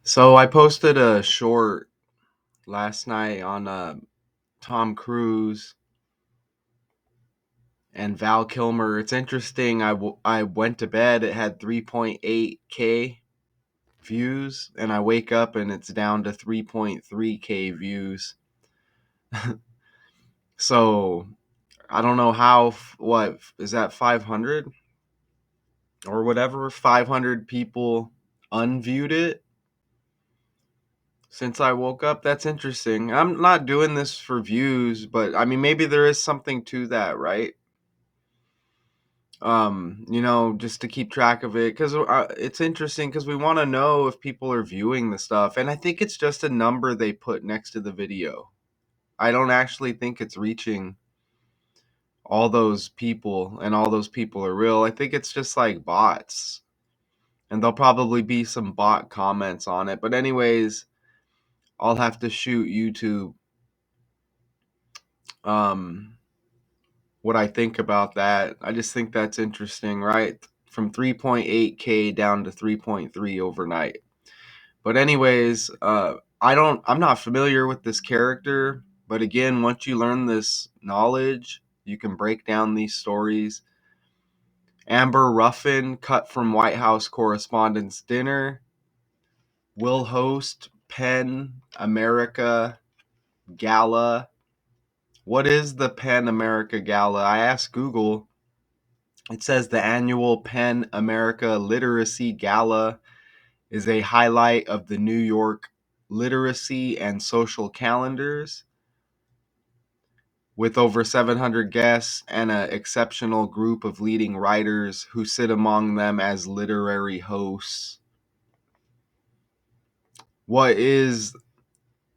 So I posted a short last night on Tom Cruise and Val Kilmer. It's interesting. I went to bed. It had 3.8K views, and I wake up and it's down to 3.3K views. So I don't know how. What is that? 500 or whatever. 500 people unviewed it since I woke up. That's interesting. I'm not doing this for views, but I mean, maybe there is something to that, right? Just to keep track of it, because it's interesting because we want to know if people are viewing the stuff, and I think it's just a number they put next to the video. I don't actually think it's reaching all those people, and all those people are real. I think it's just like bots, and there'll probably be some bot comments on it. But anyways, I'll have to shoot YouTube um what I think about that. I just think that's interesting, right? From 3.8K down to 3.3 overnight. But anyways, I'm not familiar with this character, but again, once you learn this knowledge, you can break down these stories. Amber Ruffin, cut from White House Correspondents Dinner, will host PEN America Gala. What is the PEN America Gala? I asked Google. It says the annual PEN America Literacy Gala is a highlight of the New York literacy and social calendars, with over 700 guests and an exceptional group of leading writers who sit among them as literary hosts. What is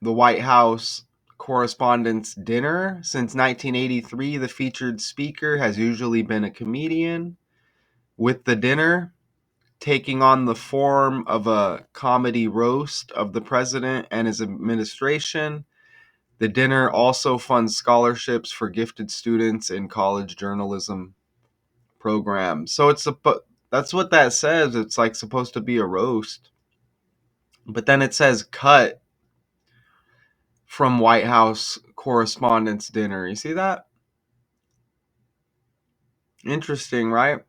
the White House Correspondents' Dinner? Since 1983, the featured speaker has usually been a comedian, with the dinner taking on the form of a comedy roast of the president and his administration. The dinner also funds scholarships for gifted students in college journalism programs. So that's what that says. It's like supposed to be a roast. But then it says cut from White House Correspondents' Dinner. You see that? Interesting, right?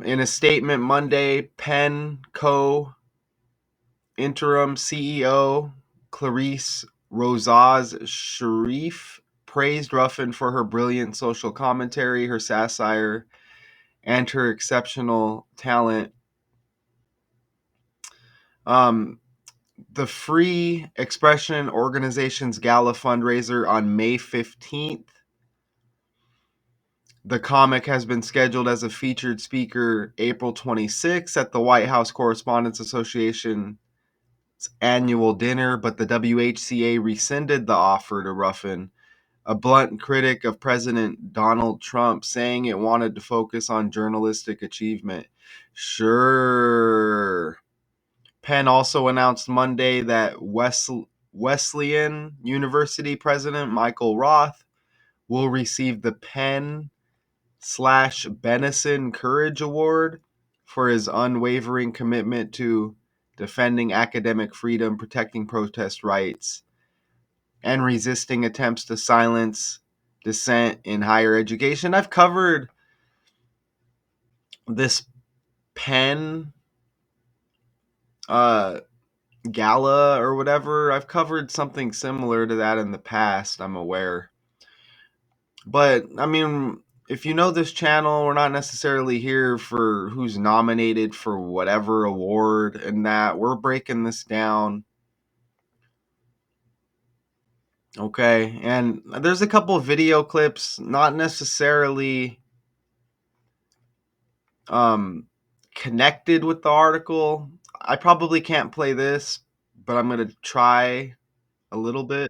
In a statement Monday, Penn Co. interim CEO Clarice Rosaz Sharif praised Ruffin for her brilliant social commentary, her satire, and her exceptional talent. Um, the Free Expression Organization's gala fundraiser on May 15th. The comic has been scheduled as a featured speaker April 26th at the White House Correspondents Association annual dinner, but the WHCA rescinded the offer to Ruffin, a blunt critic of President Donald Trump, saying it wanted to focus on journalistic achievement. Sure. Penn also announced Monday that Wesleyan University President Michael Roth will receive the Penn/Benison Courage Award for his unwavering commitment to defending academic freedom, protecting protest rights, and resisting attempts to silence dissent in higher education. I've covered this Penn uh, gala or whatever. I've covered something similar to that in the past, I'm aware. But, I mean, if you know this channel, we're not necessarily here for who's nominated for whatever award and that. We're breaking this down. Okay. And there's a couple of video clips, not necessarily um, connected with the article. I probably can't play this, but I'm going to try a little bit.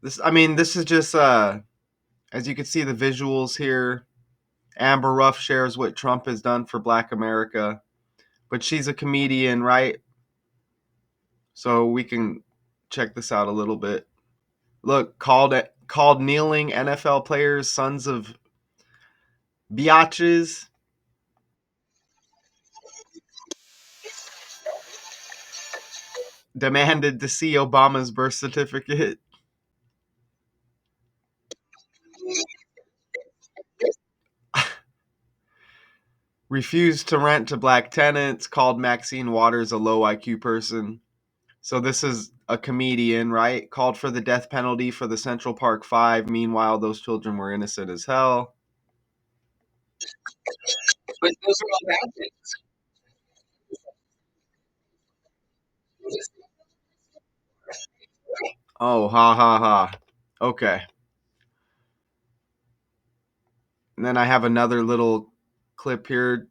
This is just, as you can see, the visuals here. Amber Ruff shares what Trump has done for Black America, but she's a comedian, right? So we can check this out a little bit. Look, called kneeling NFL players sons of biatches. demanded to see Obama's birth certificate. Refused to rent to black tenants, called Maxine Waters a low IQ person. So this is a comedian, right? Called for the death penalty for the Central Park Five. Meanwhile, those children were innocent as hell. But those are all bad things. Oh, ha ha ha. Okay. And then I have another little clip here.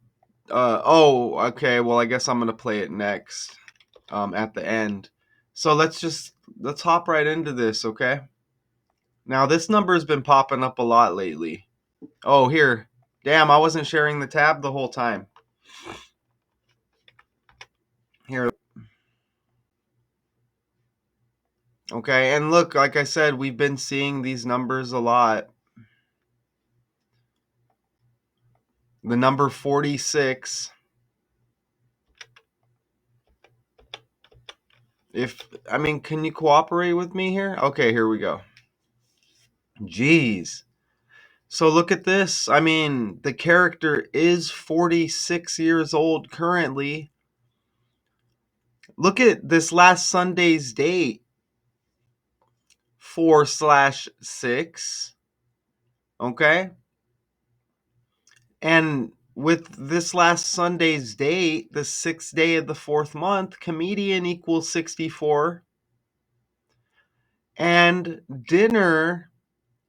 Okay. Well, I guess I'm gonna play it next. At the end. So let's hop right into this, okay? Now this number has been popping up a lot lately. Oh, here. Damn, I wasn't sharing the tab the whole time. Here. Okay, and look, like I said, we've been seeing these numbers a lot. The number 46. Can you cooperate with me here? Okay, here we go. Jeez. So look at this. The character is 46 years old currently. Look at this last Sunday's date. 4/6. Okay. And with this last Sunday's date, the 6th day of the 4th month, comedian equals 64 and dinner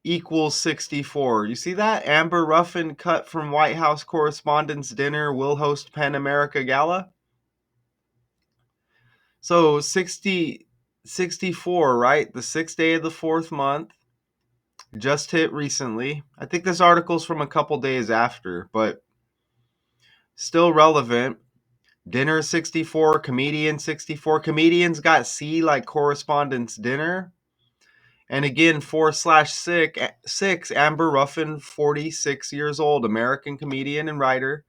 equals 64. You see that? Amber Ruffin cut from White House Correspondents Dinner will host Pan America Gala. So 64, right? The 6th day of the 4th month just hit recently. I think this article's from a couple days after, but still relevant. Dinner 64, comedian 64. Comedians got C like correspondence dinner. And again, 4/6, Amber Ruffin, 46 years old, American comedian and writer.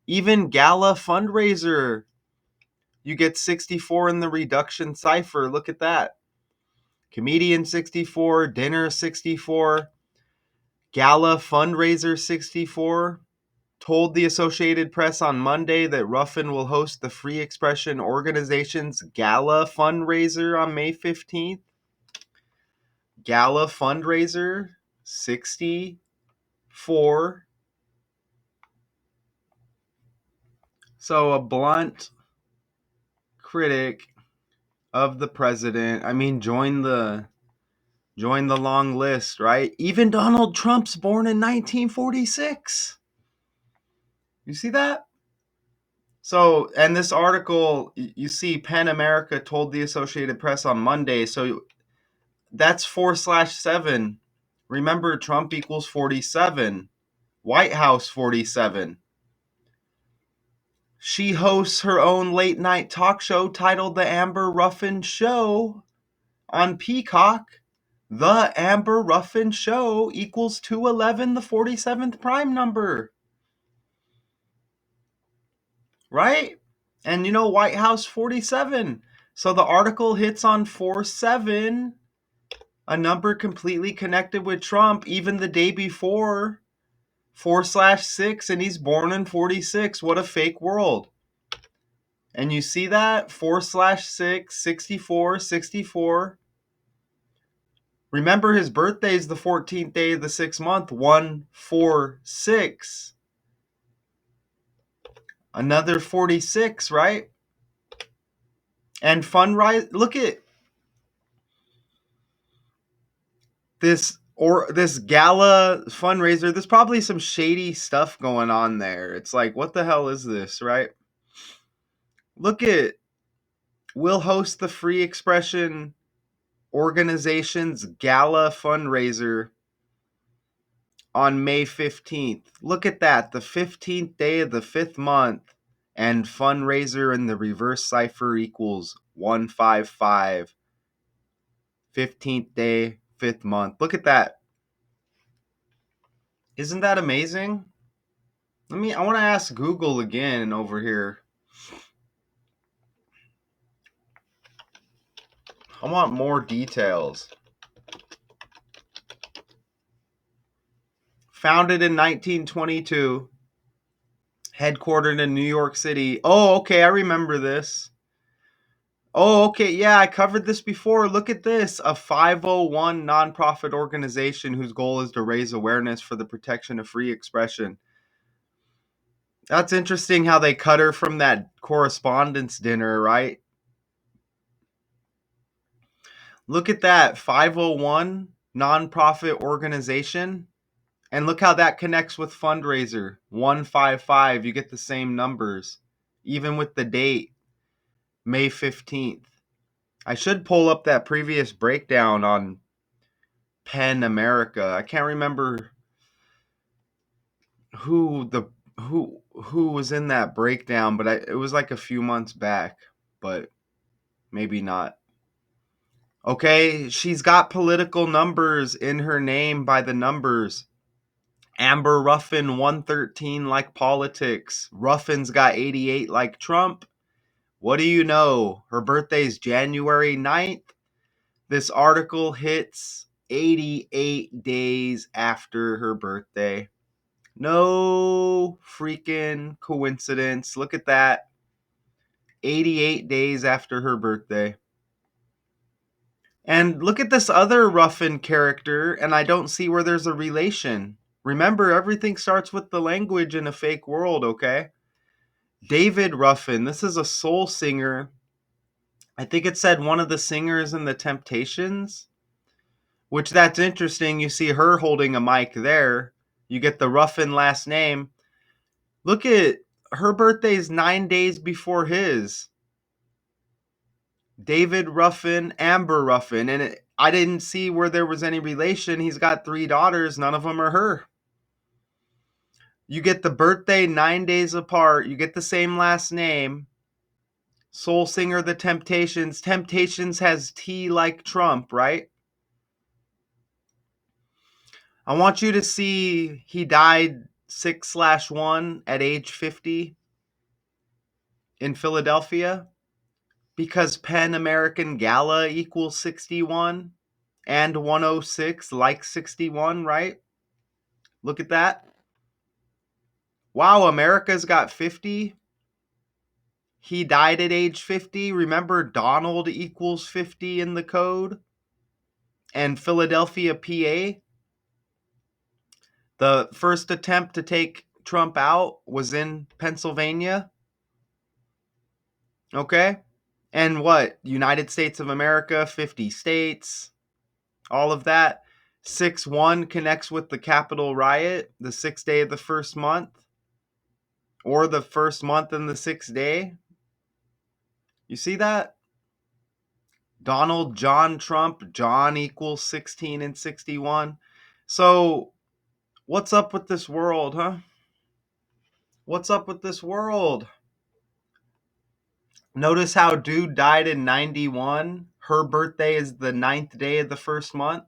Even gala fundraiser, you get 64 in the reduction cipher. Look at that. Comedian 64, dinner 64, gala fundraiser 64. Told the Associated Press on Monday that Ruffin will host the Free Expression Organization's gala fundraiser on May 15th. Gala fundraiser 64. So a blunt critic of the president. Join the long list, right? Even Donald Trump's born in 1946. You see that? So, and this article, you see Pan America told the Associated Press on Monday. So that's 4/7. Remember, Trump equals 47. White House 47. She hosts her own late night talk show titled The Amber Ruffin Show on Peacock. The Amber Ruffin Show equals 211, the 47th prime number. Right? And White House 47. So the article hits on 47, a number completely connected with Trump, even the day before 4/6, and he's born in 46. What a fake world. And you see that? 4/6, 64, 64. Remember, his birthday is the 14th day of the 6th month, 1/4/6. Another 46, right? And fundraise. Look at this gala fundraiser. There's probably some shady stuff going on there. It's like, what the hell is this, right? Look at, we'll host the Free Expression Organization's gala fundraiser on May 15th. Look at that, the 15th day of the 5th month, and fundraiser in the reverse cipher equals 155. 15th day, 5th month. Look at that. Isn't that amazing? I want to ask Google again over here. I want more details. Founded in 1922, headquartered in New York City. Oh, okay, I remember this. Oh, okay, yeah, I covered this before. Look at this. A 501 nonprofit organization whose goal is to raise awareness for the protection of free expression. That's interesting how they cut her from that correspondence dinner, right? Look at that 501 nonprofit organization. And look how that connects with fundraiser 155. You get the same numbers, even with the date, May 15th. I should pull up that previous breakdown on Penn America. I can't remember who the who was in that breakdown, but it was like a few months back, but maybe not. Okay, she's got political numbers in her name by the numbers. Amber Ruffin 113 like politics. Ruffin's got 88 like Trump. What do you know? Her birthday's January 9th. This article hits 88 days after her birthday. No freaking coincidence. Look at that. 88 days after her birthday. And look at this other Ruffin character, and I don't see where there's a relation. Remember, everything starts with the language in a fake world, okay? David Ruffin, this is a soul singer. I think it said one of the singers in the Temptations, which that's interesting. You see her holding a mic there. You get the Ruffin last name. Look at her birthday's 9 days before his. David Ruffin, Amber Ruffin, and I didn't see where there was any relation. He's got 3 daughters, none of them are her. You get the birthday 9 days apart. You get the same last name. Soul singer, The Temptations. Temptations has T like Trump, right? I want you to see he died 6/1 at age 50 in Philadelphia because Pan American Gala equals 61 and 106 like 61, right? Look at that. Wow, America's got 50. He died at age 50. Remember, Donald equals 50 in the code. And Philadelphia, PA. The first attempt to take Trump out was in Pennsylvania. Okay? And what? United States of America, 50 states, all of that. 6/1 connects with the Capitol riot, the 6th day of the first month, or the first month and the 6th day. You see that? Donald John Trump, John equals 16 and 61. So, what's up with this world, huh? What's up with this world? Notice how dude died in 91. Her birthday is the 9th day of the first month.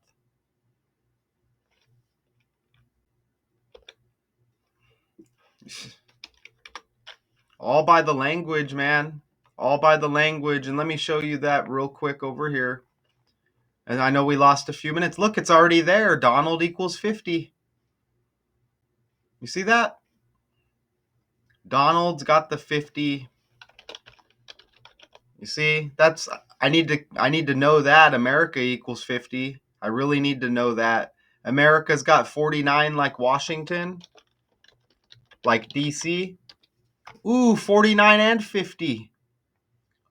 All by the language, man. All by the language. And let me show you that real quick over here. And I know we lost a few minutes. Look, it's already there. Donald equals 50. You see that? Donald's got the 50. You see? I need to know that America equals 50. I really need to know that. America's got 49 like Washington, like DC. Ooh, 49 and 50.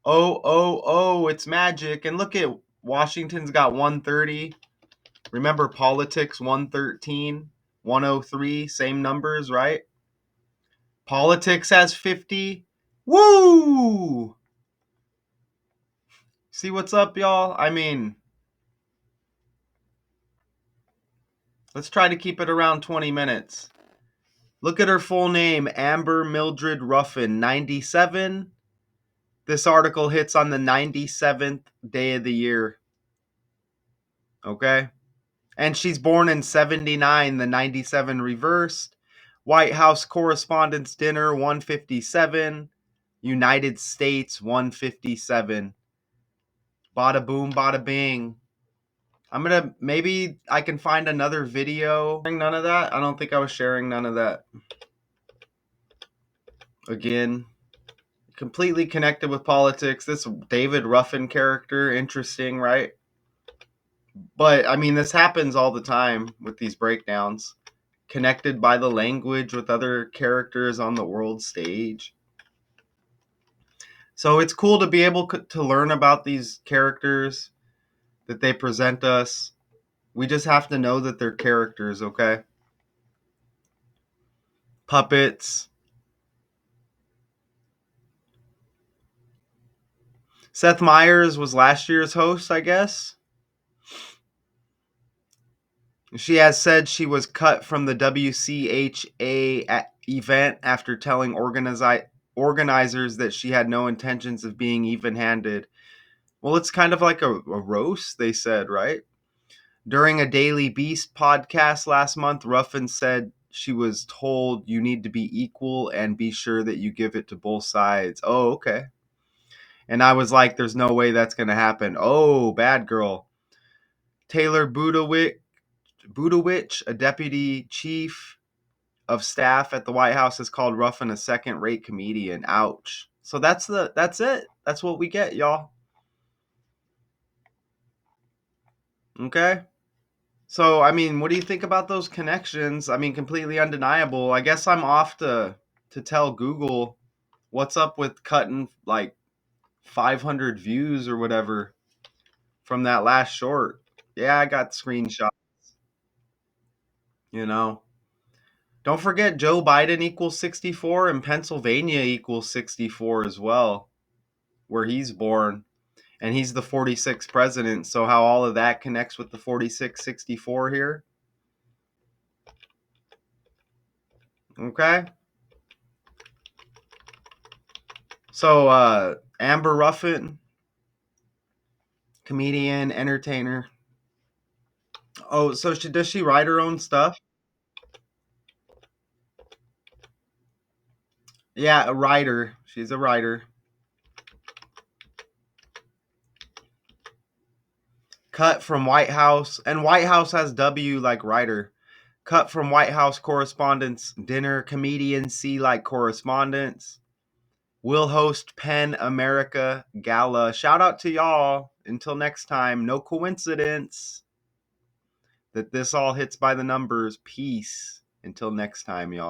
Oh, it's magic. And look at Washington's got 130. Remember politics 113, 103, same numbers, right? Politics has 50. Woo! See what's up, y'all? I mean, let's try to keep it around 20 minutes. Look at her full name, Amber Mildred Ruffin, 97. This article hits on the 97th day of the year. Okay? And she's born in 79, the 97 reversed. White House Correspondents Dinner, 157. United States, 157. Bada boom, bada bing. Maybe I can find another video. None of that? I don't think I was sharing none of that. Again, completely connected with politics. This David Ruffin character, interesting, right? But I mean, this happens all the time with these breakdowns. Connected by the language with other characters on the world stage. So it's cool to be able to learn about these characters that they present us. We just have to know that they're characters, okay? Puppets. Seth Meyers was last year's host, I guess. She has said she was cut from the WCHA event after telling organizers that she had no intentions of being even-handed. Well, it's kind of like a roast, they said, right? During a Daily Beast podcast last month, Ruffin said she was told you need to be equal and be sure that you give it to both sides. Oh, okay. And I was like, there's no way that's going to happen. Oh, bad girl. Taylor Budowich, a deputy chief of staff at the White House, has called Ruffin a second-rate comedian. Ouch. So that's it. That's what we get, y'all. Okay? So, I mean, what do you think about those connections? I mean, completely undeniable. I guess I'm off to tell Google what's up with cutting like 500 views or whatever from that last short. Yeah, I got screenshots, you know. Don't forget Joe Biden equals 64 and Pennsylvania equals 64 as well, where he's born. And he's the 46th president. So how all of that connects with the 46-64 here. Okay. So Amber Ruffin, comedian, entertainer. Oh, so does she write her own stuff? Yeah, a writer. She's a writer. Cut from White House, and White House has W like writer. Cut from White House Correspondents Dinner, comedian C like correspondence. Will host Penn America Gala. Shout out to y'all. Until next time, no coincidence that this all hits by the numbers. Peace. Until next time, y'all.